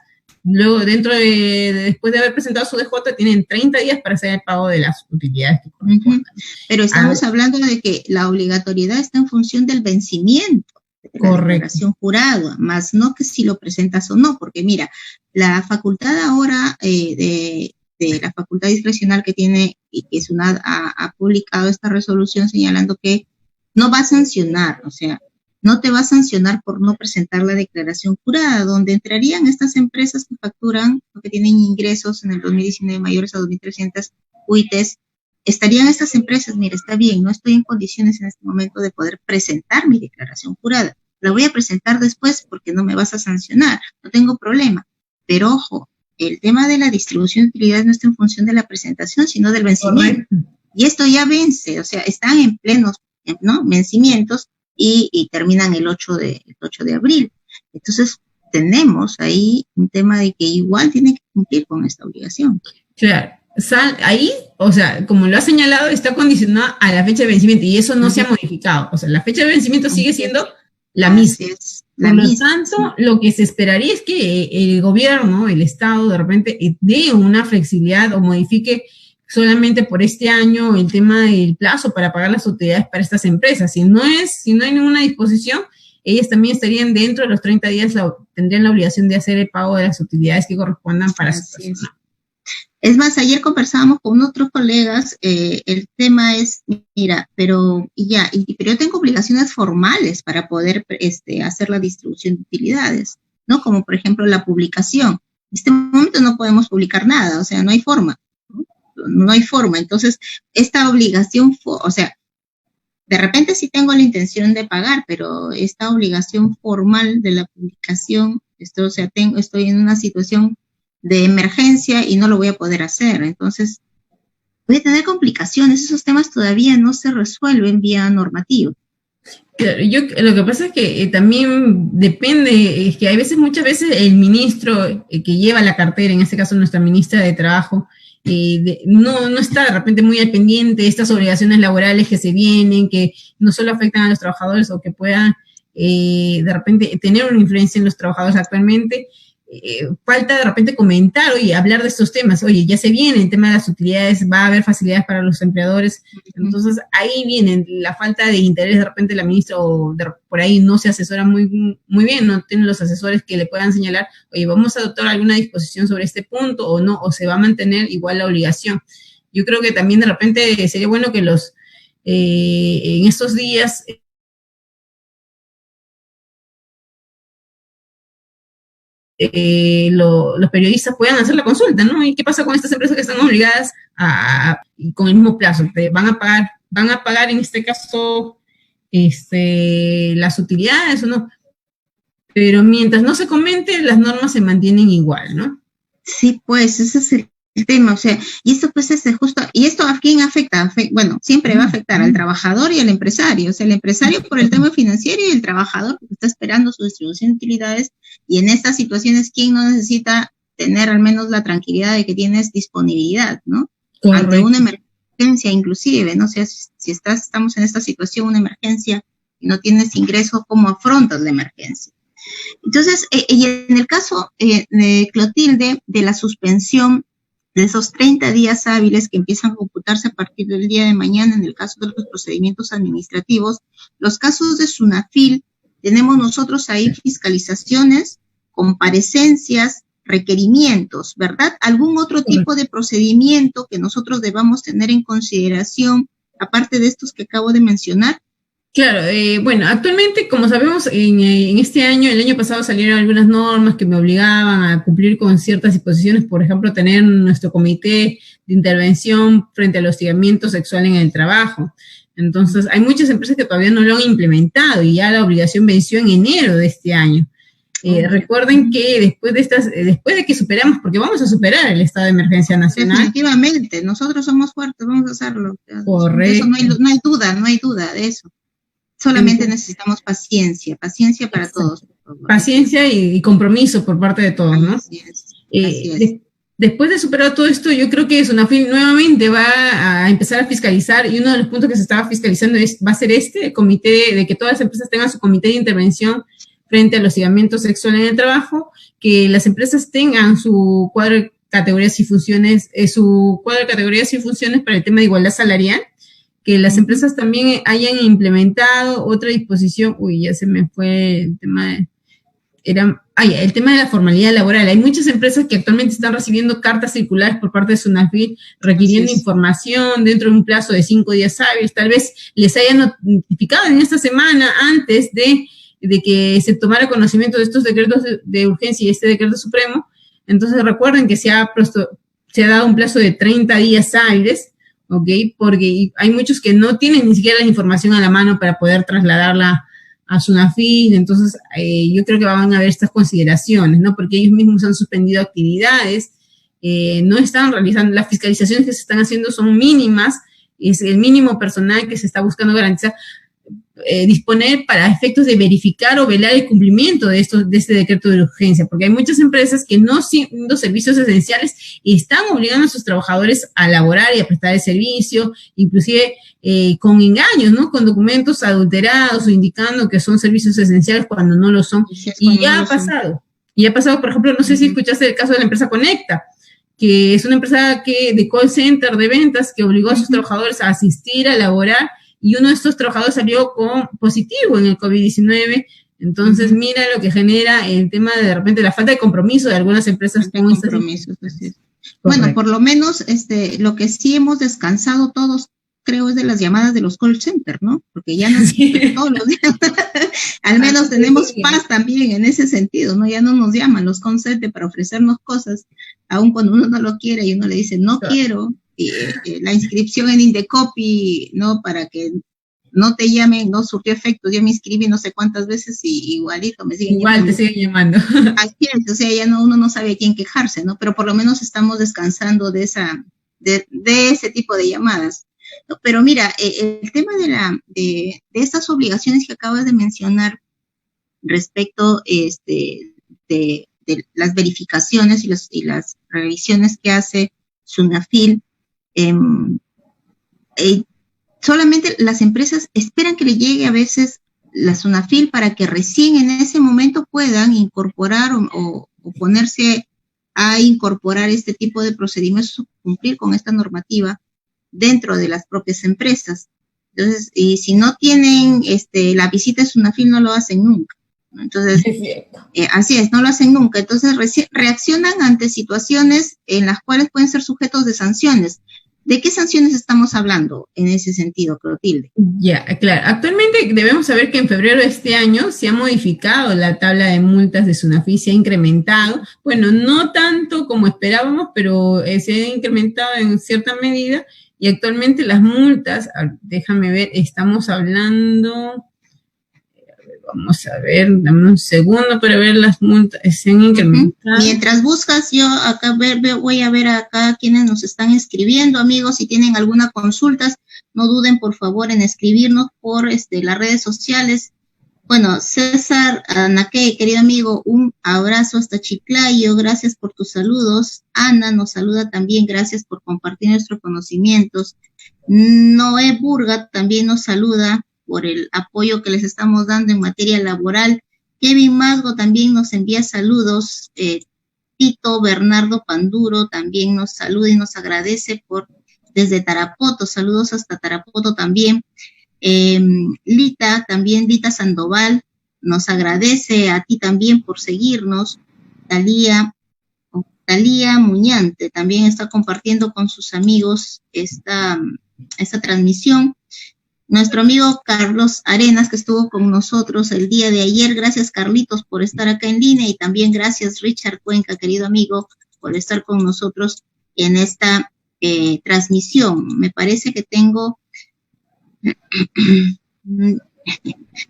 luego después de haber presentado su DJ, tienen 30 días para hacer el pago de las utilidades que correspondan. Pero estamos hablando de que la obligatoriedad está en función del vencimiento de la declaración jurada, más no que si lo presentas o no, porque mira, la facultad ahora de la facultad discrecional que tiene, y que SUNAT ha publicado esta resolución señalando que no va a sancionar, o sea, no te va a sancionar por no presentar la declaración jurada, donde entrarían estas empresas que facturan o que tienen ingresos en el 2019 mayores a 2.300 UITs. Estarían estas empresas, mira, está bien, no estoy en condiciones en este momento de poder presentar mi declaración jurada. La voy a presentar después porque no me vas a sancionar, no tengo problema. Pero ojo, el tema de la distribución de utilidades no está en función de la presentación, sino del vencimiento. Y esto ya vence, o sea, están en plenos, ¿no?, vencimientos y terminan el 8 de abril. Entonces, tenemos ahí un tema de que igual tiene que cumplir con esta obligación. Claro. ahí, o sea, como lo ha señalado, está condicionado a la fecha de vencimiento y eso no se ha modificado. O sea, la fecha de vencimiento sigue siendo la misma. Así es, la Por lo misma. tanto, lo que se esperaría es que el gobierno, el Estado, de repente dé una flexibilidad o modifique solamente por este año el tema del plazo para pagar las utilidades para estas empresas. Si no hay ninguna disposición, ellas también estarían dentro de los 30 días, tendrían la obligación de hacer el pago de las utilidades que correspondan para su persona. Es más, ayer conversábamos con otros colegas, el tema es, mira, pero yo tengo obligaciones formales para poder hacer la distribución de utilidades, ¿no? Como por ejemplo la publicación. En este momento no podemos publicar nada, o sea, no hay forma, ¿no? No hay forma. Entonces, esta obligación, o sea, de repente sí tengo la intención de pagar, pero esta obligación formal de la publicación, o sea, estoy en una situación de emergencia y no lo voy a poder hacer. Entonces, voy a tener complicaciones. Esos temas todavía no se resuelven vía normativa. Lo que pasa es que también depende, es que hay muchas veces el ministro que lleva la cartera, en este caso nuestra ministra de Trabajo, no está de repente muy al pendiente de estas obligaciones laborales que se vienen, que no solo afectan a los trabajadores o que puedan de repente tener una influencia en los trabajadores actualmente. Falta de repente comentar, oye, hablar de estos temas, oye, ya se viene el tema de las utilidades, va a haber facilidades para los empleadores, entonces ahí viene la falta de interés de repente la ministra o por ahí no se asesora muy bien, no tiene los asesores que le puedan señalar, oye, vamos a adoptar alguna disposición sobre este punto o no, o se va a mantener igual la obligación. Yo creo que también de repente sería bueno que en estos días los periodistas puedan hacer la consulta, ¿no? ¿Y qué pasa con estas empresas que están obligadas con el mismo plazo? ¿Van a pagar en este caso las utilidades o no? Pero mientras no se comente, las normas se mantienen igual, ¿no? Sí, pues ese es el tema, o sea, y esto pues es justo, y esto ¿a quién afecta? Bueno, siempre va a afectar al trabajador y al empresario, o sea, el empresario por el tema financiero y el trabajador porque está esperando su distribución de utilidades, y en estas situaciones, ¿quién no necesita tener al menos la tranquilidad de que tienes disponibilidad, ¿no? Correcto. Ante una emergencia inclusive, ¿no? O sea, si estamos en esta situación, una emergencia, y no tienes ingreso, ¿cómo afrontas la emergencia? Entonces, y en el caso de Clotilde, de la suspensión de esos 30 días hábiles que empiezan a computarse a partir del día de mañana, en el caso de los procedimientos administrativos, los casos de SUNAFIL, tenemos nosotros ahí fiscalizaciones, comparecencias, requerimientos, ¿verdad? ¿Algún otro tipo de procedimiento que nosotros debamos tener en consideración, aparte de estos que acabo de mencionar? Claro, bueno, actualmente, como sabemos, en este año, el año pasado salieron algunas normas que me obligaban a cumplir con ciertas disposiciones, por ejemplo, tener nuestro comité de intervención frente al hostigamiento sexual en el trabajo. Entonces, hay muchas empresas que todavía no lo han implementado y ya la obligación venció en enero de este año. Recuerden que después de que superamos, porque vamos a superar el estado de emergencia nacional. Definitivamente, nosotros somos fuertes, vamos a hacerlo. Correcto. Eso no hay duda de eso. Solamente necesitamos paciencia para todos. Paciencia y compromiso por parte de todos, ¿no? Así es. Después de superar todo esto, yo creo que SUNAFIL nuevamente va a empezar a fiscalizar, y uno de los puntos que se estaba fiscalizando va a ser el comité de que todas las empresas tengan su comité de intervención frente al hostigamiento sexual en el trabajo, que las empresas tengan su cuadro de categorías y funciones, para el tema de igualdad salarial, que las empresas también hayan implementado otra disposición, ya se me fue el tema el tema de la formalidad laboral. Hay muchas empresas que actualmente están recibiendo cartas circulares por parte de SUNAFIL requiriendo información dentro de un plazo de 5 días hábiles. Tal vez les hayan notificado en esta semana antes de que se tomara conocimiento de estos decretos de urgencia y este decreto supremo. Entonces recuerden que se ha dado un plazo de 30 días hábiles, ¿ok? Porque hay muchos que no tienen ni siquiera la información a la mano para poder trasladarla a SUNAFIL. Entonces yo creo que van a haber estas consideraciones, ¿no? Porque ellos mismos han suspendido actividades, no están realizando, las fiscalizaciones que se están haciendo son mínimas, es el mínimo personal que se está buscando garantizar. disponer para efectos de verificar o velar el cumplimiento de este decreto de urgencia, porque hay muchas empresas que no siendo servicios esenciales están obligando a sus trabajadores a laborar y a prestar el servicio, inclusive con engaños, ¿no? Con documentos adulterados o indicando que son servicios esenciales cuando no lo son. Y ya ha pasado. Y ha pasado, por ejemplo, no sé si escuchaste el caso de la empresa Conecta, que es una empresa de call center de ventas que obligó a sus trabajadores a asistir a laborar, y uno de estos trabajadores salió positivo en el COVID-19. Entonces, mira lo que genera el tema de repente la falta de compromiso de algunas empresas. Bueno, por lo menos lo que sí hemos descansado todos, creo, es de las llamadas de los call centers, ¿no? Porque ya no todos los días, al menos tenemos paz también en ese sentido, ¿no? Ya no nos llaman los call centers para ofrecernos cosas, aun cuando uno no lo quiere y uno le dice, no quiero, y la inscripción en Indecopy, ¿no? Para que no te llamen, no surtió efecto, yo me inscribí no sé cuántas veces y igualito me siguen llamando. Igual te siguen llamando. Así es, o sea, ya uno no sabe a quién quejarse, ¿no? Pero por lo menos estamos descansando de ese tipo de llamadas. Pero mira, el tema de estas obligaciones que acabas de mencionar respecto de las verificaciones y las revisiones que hace SUNAFIL, solamente las empresas esperan que le llegue a veces la SUNAFIL para que recién en ese momento puedan incorporar o ponerse a incorporar este tipo de procedimientos, cumplir con esta normativa dentro de las propias empresas. Entonces, y si no tienen la visita de SUNAFIL, no lo hacen nunca, ¿no? Entonces, así es, no lo hacen nunca. Entonces, reaccionan ante situaciones en las cuales pueden ser sujetos de sanciones. ¿De qué sanciones estamos hablando en ese sentido, Clotilde? Ya, claro. Actualmente debemos saber que en febrero de este año se ha modificado la tabla de multas de SUNAFIL, se ha incrementado. Bueno, no tanto como esperábamos, pero se ha incrementado en cierta medida. Y actualmente las multas, déjame ver, estamos hablando, vamos a ver, dame un segundo para ver las multas, se han incrementado. Mientras buscas, yo acá voy a ver acá quienes nos están escribiendo, amigos, si tienen alguna consulta, no duden por favor en escribirnos por las redes sociales. Bueno, César Anaque, querido amigo, un abrazo hasta Chiclayo, gracias por tus saludos. Ana nos saluda también, gracias por compartir nuestros conocimientos. Noé Burga también nos saluda por el apoyo que les estamos dando en materia laboral. Kevin Masgo también nos envía saludos. Tito Bernardo Panduro también nos saluda y nos agradece desde Tarapoto, saludos hasta Tarapoto también. Lita Sandoval nos agradece a ti también por seguirnos. Talía Muñante también está compartiendo con sus amigos esta transmisión. Nuestro amigo Carlos Arenas, que estuvo con nosotros el día de ayer, gracias Carlitos por estar acá en línea, y también gracias Richard Cuenca, querido amigo, por estar con nosotros en esta transmisión. Me parece que tengo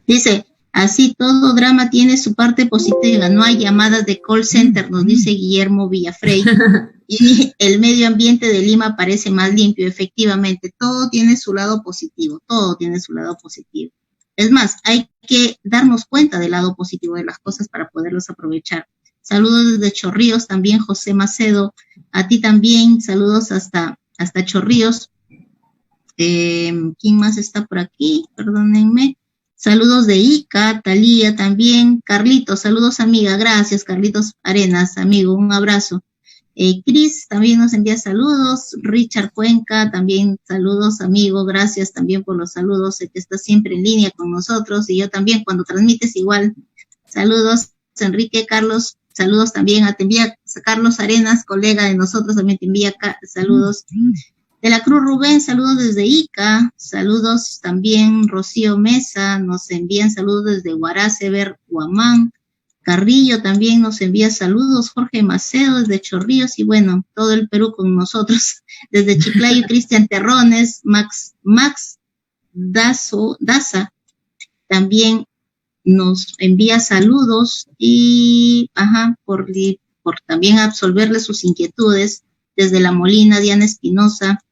dice, así todo drama tiene su parte positiva, no hay llamadas de call center, nos dice Guillermo Villafrey, y el medio ambiente de Lima parece más limpio. Efectivamente, todo tiene su lado positivo, todo tiene su lado positivo. Es más, hay que darnos cuenta del lado positivo de las cosas para poderlos aprovechar. Saludos desde Chorrillos también, José Macedo, a ti también, saludos hasta Chorrillos. ¿Quién más está por aquí? Perdónenme. Saludos de Ica, Talía también. Carlitos, saludos amiga. Gracias, Carlitos Arenas, amigo. Un abrazo. Cris también nos envía saludos. Richard Cuenca también saludos, amigo. Gracias también por los saludos. Sé que está siempre en línea con nosotros y yo también cuando transmites igual. Saludos, Enrique Carlos. Saludos también te envía Carlos Arenas, colega de nosotros, también te envía saludos. De la Cruz Rubén, saludos desde Ica, saludos también Rocío Mesa, nos envían saludos desde Huaraz, Huamán. Carrillo también nos envía saludos, Jorge Macedo desde Chorrillos, y bueno, todo el Perú con nosotros, desde Chiclayo, Cristian Terrones, Max Daza también nos envía saludos y por también absolverle sus inquietudes. Desde La Molina, Diana Espinosa,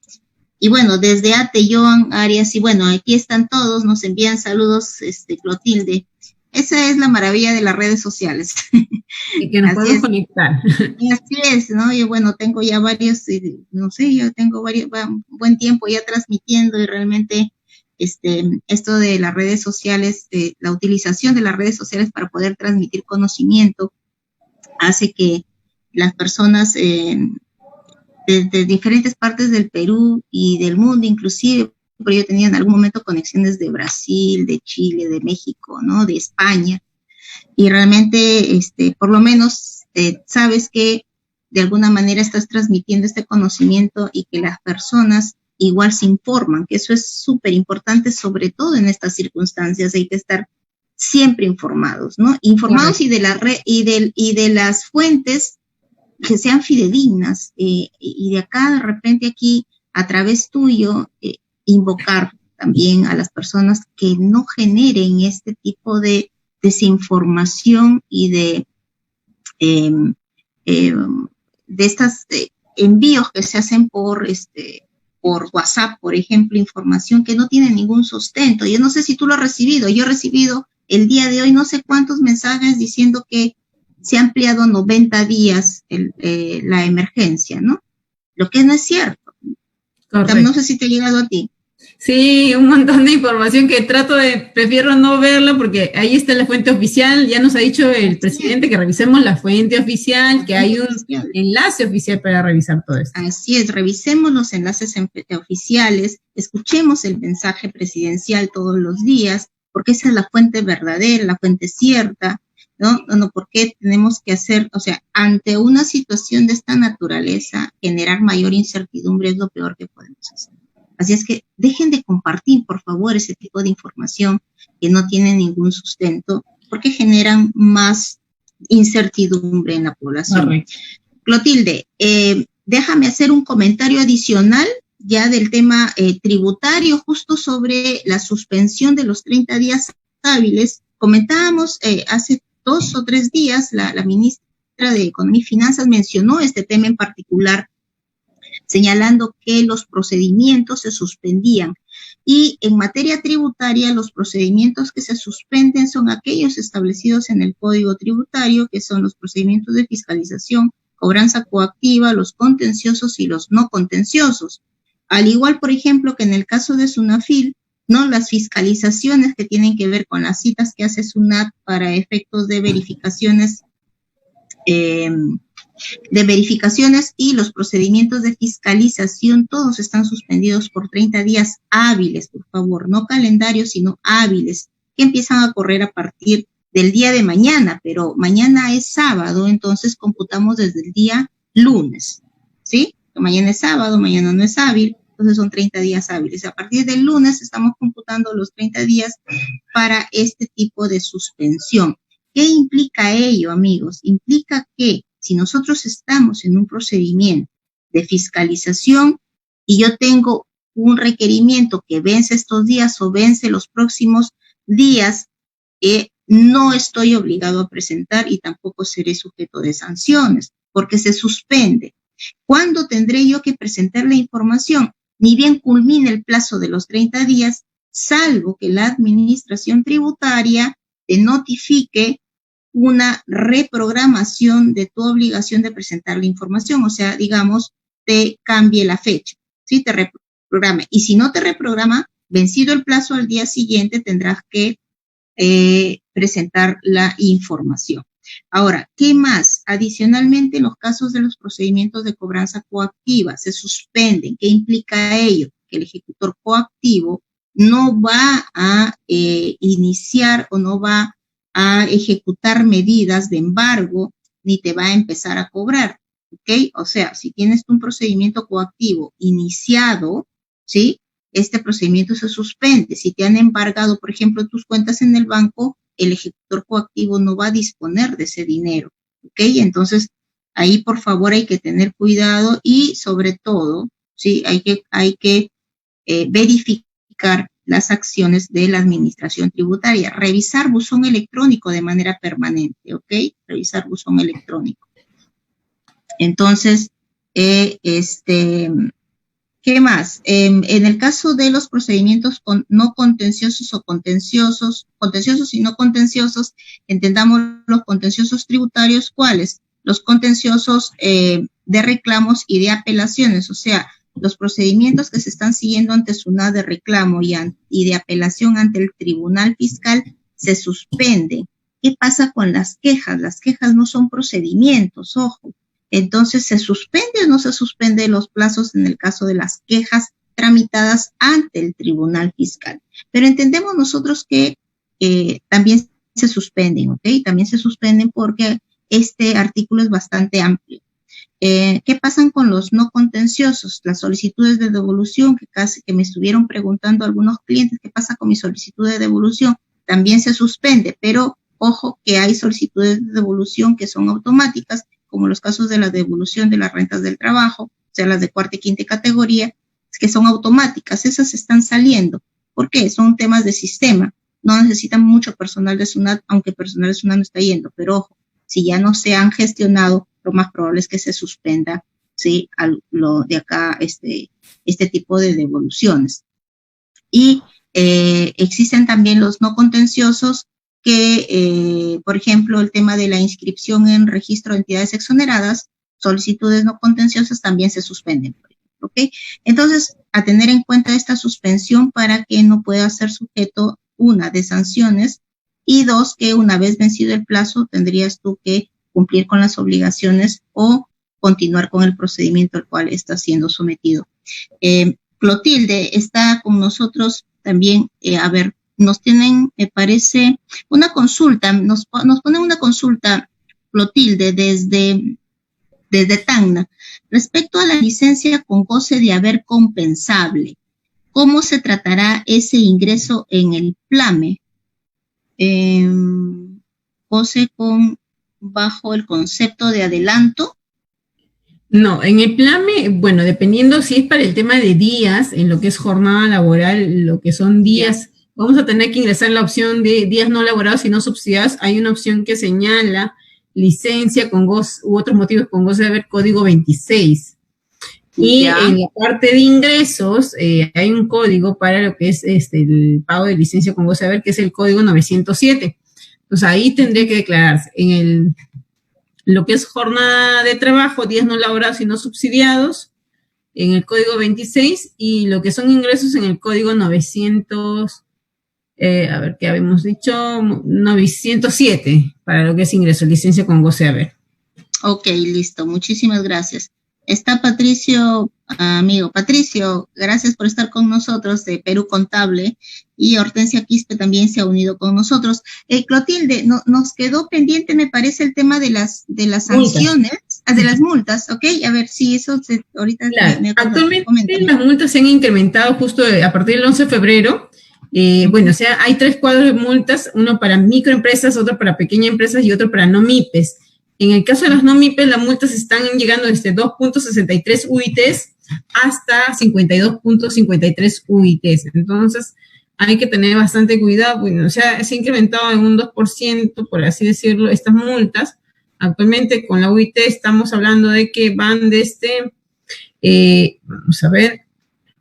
Y bueno, desde ATE, Joan Arias, y bueno, aquí están todos, nos envían saludos, Clotilde. Esa es la maravilla de las redes sociales. Y que nos Así podemos es. conectar. Y así es, ¿no? Yo, bueno, tengo ya varios, no sé, yo tengo un buen tiempo ya transmitiendo y realmente esto de las redes sociales, la utilización de las redes sociales para poder transmitir conocimiento, hace que las personas de diferentes partes del Perú y del mundo, inclusive, pero yo tenía en algún momento conexiones de Brasil, de Chile, de México, ¿no? De España, y realmente, por lo menos, sabes que de alguna manera estás transmitiendo este conocimiento y que las personas igual se informan, que eso es súper importante, sobre todo en estas circunstancias, hay que estar siempre informados, ¿no? Informados y de la red y de las fuentes que sean fidedignas, y de acá de repente aquí a través tuyo invocar también a las personas que no generen este tipo de desinformación y de estas envíos que se hacen por WhatsApp, por ejemplo, información que no tiene ningún sustento. Yo no sé si tú lo has recibido, yo he recibido el día de hoy no sé cuántos mensajes diciendo que se ha ampliado 90 días la emergencia, ¿no? Lo que no es cierto. Correcto. No sé si te ha llegado a ti. Sí, un montón de información que prefiero no verla porque ahí está la fuente oficial. Ya nos ha dicho el presidente que revisemos la fuente oficial, que hay un enlace oficial para revisar todo esto. Así es, revisemos los enlaces oficiales, escuchemos el mensaje presidencial todos los días, porque esa es la fuente verdadera, la fuente cierta, ¿no? No, ¿por qué tenemos que hacer, o sea, ante una situación de esta naturaleza, generar mayor incertidumbre es lo peor que podemos hacer? Así es que dejen de compartir, por favor, ese tipo de información que no tiene ningún sustento, porque generan más incertidumbre en la población. Correcto. Clotilde, déjame hacer un comentario adicional ya del tema tributario, justo sobre la suspensión de los 30 días hábiles. Comentábamos hace 2 o 3 días, la ministra de Economía y Finanzas mencionó este tema en particular, señalando que los procedimientos se suspendían. Y en materia tributaria, los procedimientos que se suspenden son aquellos establecidos en el Código Tributario, que son los procedimientos de fiscalización, cobranza coactiva, los contenciosos y los no contenciosos. Al igual, por ejemplo, que en el caso de SUNAFIL, ¿no? Las fiscalizaciones que tienen que ver con las citas que hace SUNAT para efectos de verificaciones y los procedimientos de fiscalización, todos están suspendidos por 30 días hábiles, por favor, no calendarios, sino hábiles, que empiezan a correr a partir del día de mañana, pero mañana es sábado, entonces computamos desde el día lunes, ¿sí? Mañana es sábado, mañana no es hábil, entonces son 30 días hábiles. A partir del lunes estamos computando los 30 días para este tipo de suspensión. ¿Qué implica ello, amigos? Implica que si nosotros estamos en un procedimiento de fiscalización y yo tengo un requerimiento que vence estos días o vence los próximos días, no estoy obligado a presentar y tampoco seré sujeto de sanciones porque se suspende. ¿Cuándo tendré yo que presentar la información? Ni bien culmine el plazo de los 30 días, salvo que la administración tributaria te notifique una reprogramación de tu obligación de presentar la información, o sea, digamos, te cambie la fecha, ¿sí? Te reprograme. Y si no te reprograma, vencido el plazo al día siguiente, tendrás que presentar la información. Ahora, ¿qué más? Adicionalmente, en los casos de los procedimientos de cobranza coactiva, se suspenden. ¿Qué implica ello? Que el ejecutor coactivo no va a iniciar o no va a ejecutar medidas de embargo, ni te va a empezar a cobrar, ¿ok? O sea, si tienes un procedimiento coactivo iniciado, ¿sí? Este procedimiento se suspende. Si te han embargado, por ejemplo, tus cuentas en el banco, el ejecutor coactivo no va a disponer de ese dinero, ¿ok? Entonces, ahí, por favor, hay que tener cuidado y, sobre todo, ¿sí? Hay que verificar las acciones de la administración tributaria. Revisar buzón electrónico de manera permanente, ¿ok? Revisar buzón electrónico. Entonces, ¿Qué más? En el caso de los procedimientos no contenciosos o contenciosos y no contenciosos, entendamos los contenciosos tributarios, ¿cuáles? Los contenciosos de reclamos y de apelaciones, o sea, los procedimientos que se están siguiendo ante SUNAT de reclamo y de apelación ante el Tribunal Fiscal se suspenden. ¿Qué pasa con las quejas? Las quejas no son procedimientos, ojo. Entonces, ¿se suspende o no se suspende los plazos en el caso de las quejas tramitadas ante el Tribunal Fiscal? Pero entendemos nosotros que también se suspenden, ¿ok? También se suspenden porque este artículo es bastante amplio. ¿Qué pasan con los no contenciosos? Las solicitudes de devolución, que me estuvieron preguntando algunos clientes, ¿qué pasa con mi solicitud de devolución? También se suspende, pero ojo que hay solicitudes de devolución que son automáticas, como los casos de la devolución de las rentas del trabajo, o sea, las de cuarta y quinta categoría, que son automáticas, esas están saliendo. ¿Por qué? Son temas de sistema, no necesitan mucho personal de SUNAT, aunque personal de SUNAT no está yendo, pero ojo, si ya no se han gestionado, lo más probable es que se suspenda, ¿sí? Lo de acá, este tipo de devoluciones. Y existen también los no contenciosos, que, por ejemplo, el tema de la inscripción en registro de entidades exoneradas, solicitudes no contenciosas también se suspenden, ¿ok? Entonces, a tener en cuenta esta suspensión para que no pueda ser sujeto, una, de sanciones, y dos, que una vez vencido el plazo tendrías tú que cumplir con las obligaciones o continuar con el procedimiento al cual está siendo sometido. Clotilde está con nosotros también, a ver, nos tienen, me parece, una consulta, nos ponen una consulta, Clotilde, desde Tacna, respecto a la licencia con goce de haber compensable. ¿Cómo se tratará ese ingreso en el PLAME? Goce bajo el concepto de adelanto. No, en el PLAME, bueno, dependiendo si es para el tema de días, en lo que es jornada laboral, lo que son días, vamos a tener que ingresar la opción de días no laborados y no subsidiados. Hay una opción que señala licencia con goce u otros motivos con goce de haber código 26. Y en la parte de ingresos hay un código para lo que es el pago de licencia con goce de haber, que es el código 907. Entonces ahí tendría que declararse en lo que es jornada de trabajo, días no laborados y no subsidiados, en el código 26, y lo que son ingresos en el código 900, a ver, ¿qué habíamos dicho? 907, para lo que es ingreso, licencia con goce de haber. Ok, listo, muchísimas gracias. Está Patricio, amigo. Patricio, gracias por estar con nosotros de Perú Contable, y Hortensia Quispe también se ha unido con nosotros. Clotilde, nos quedó pendiente, me parece, el tema de las sanciones, de las multas, ¿ok? A ver si eso ahorita... Claro. Actualmente las multas se han incrementado justo a partir del 11 de febrero. Bueno, o sea, hay 3 cuadros de multas, uno para microempresas, otro para pequeñas empresas y otro para no MIPES. En el caso de las no MIPES, las multas están llegando desde 2.63 UITs hasta 52.53 UITs. Entonces, hay que tener bastante cuidado. Bueno, o sea, se ha incrementado en un 2%, por así decirlo, estas multas. Actualmente, con la UIT estamos hablando de que van desde, vamos a ver,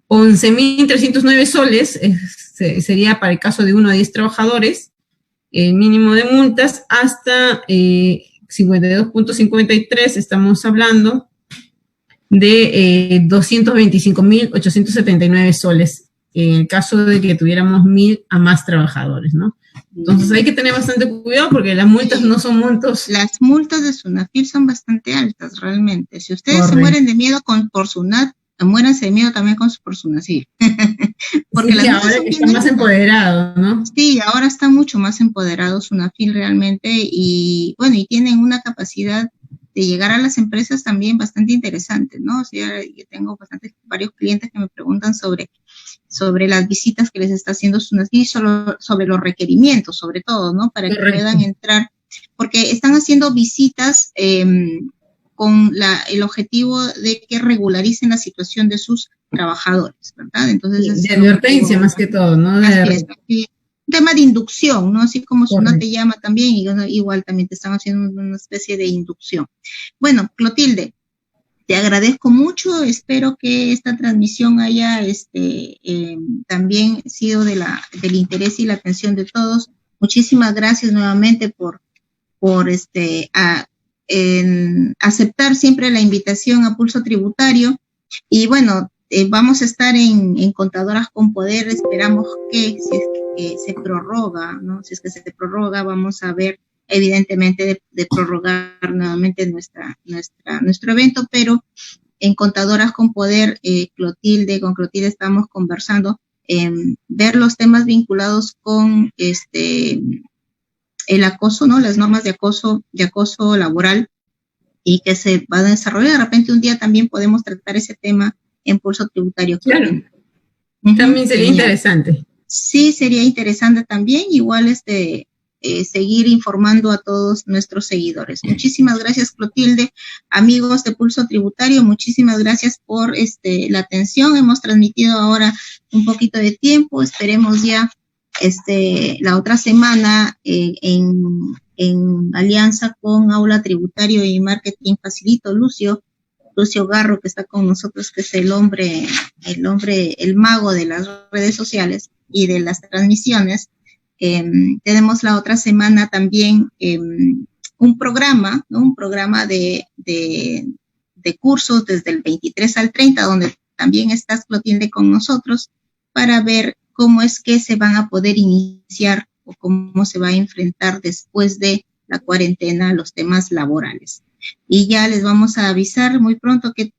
11.309 soles, sería para el caso de 1 a 10 trabajadores, el mínimo de multas, hasta 52.53, estamos hablando de 225.879 soles, en el caso de que tuviéramos 1.000 a más trabajadores, ¿no? Entonces hay que tener bastante cuidado porque las multas no son montos. Las multas de SUNAFIL son bastante altas, realmente. Si ustedes se mueren de miedo por SUNAT, muéranse de miedo también por SUNAFIL. Porque sí, ahora que están más empoderados, ¿no? Sí, ahora están mucho más empoderados SUNAFIL realmente, y bueno, y tienen una capacidad de llegar a las empresas también bastante interesante, ¿no? O sea, yo tengo varios clientes que me preguntan sobre las visitas que les está haciendo SUNAFIL, sobre los requerimientos, sobre todo, ¿no? Para que puedan entrar, porque están haciendo visitas con el objetivo de que regularicen la situación de sus trabajadores, ¿verdad? Entonces, de advertencia más que todo, ¿no? Un tema de inducción, ¿no? Así como SUNAT te llama también, y igual también te están haciendo una especie de inducción. Bueno, Clotilde, Te agradezco mucho, espero que esta transmisión haya también sido del interés y la atención de todos. Muchísimas gracias nuevamente por aceptar siempre la invitación a Pulso Tributario. Y bueno, vamos a estar en Contadoras con Poder, esperamos que si es que se prorroga, ¿no? Si es que se prorroga, vamos a ver evidentemente de prorrogar nuevamente nuestro evento, pero en Contadoras con Poder, con Clotilde estamos conversando, ver los temas vinculados con el acoso, ¿no? Las normas de acoso laboral, y que se va a desarrollar. De repente un día también podemos tratar ese tema en Pulso Tributario. Claro. También sería interesante. Sí, sería interesante también, igual seguir informando a todos nuestros seguidores. Muchísimas gracias, Clotilde. Amigos de Pulso Tributario, muchísimas gracias por la atención. Hemos transmitido ahora un poquito de tiempo, esperemos ya la otra semana en alianza con Aula Tributario y Marketing Facilito, Lucio Garro, que está con nosotros, que es el mago de las redes sociales y de las transmisiones. Tenemos la otra semana también un programa, ¿no? Un programa de cursos desde el 23 al 30, donde también estás, Clotilde, con nosotros, para ver cómo es que se van a poder iniciar o cómo se va a enfrentar después de la cuarentena los temas laborales. Y ya les vamos a avisar muy pronto qué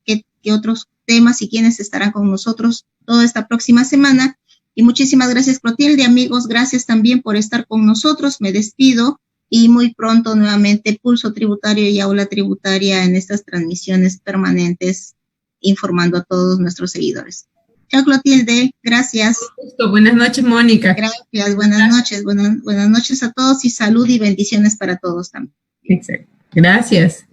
otros temas y quiénes estarán con nosotros toda esta próxima semana. Y muchísimas gracias, Clotilde. Amigos, gracias también por estar con nosotros. Me despido y muy pronto nuevamente Pulso Tributario y Aula Tributaria en estas transmisiones permanentes, informando a todos nuestros seguidores. Chao, Clotilde. Gracias. Buenas noches, Mónica. Gracias. Buenas noches. Buenas noches a todos y salud y bendiciones para todos también. Exacto. Gracias.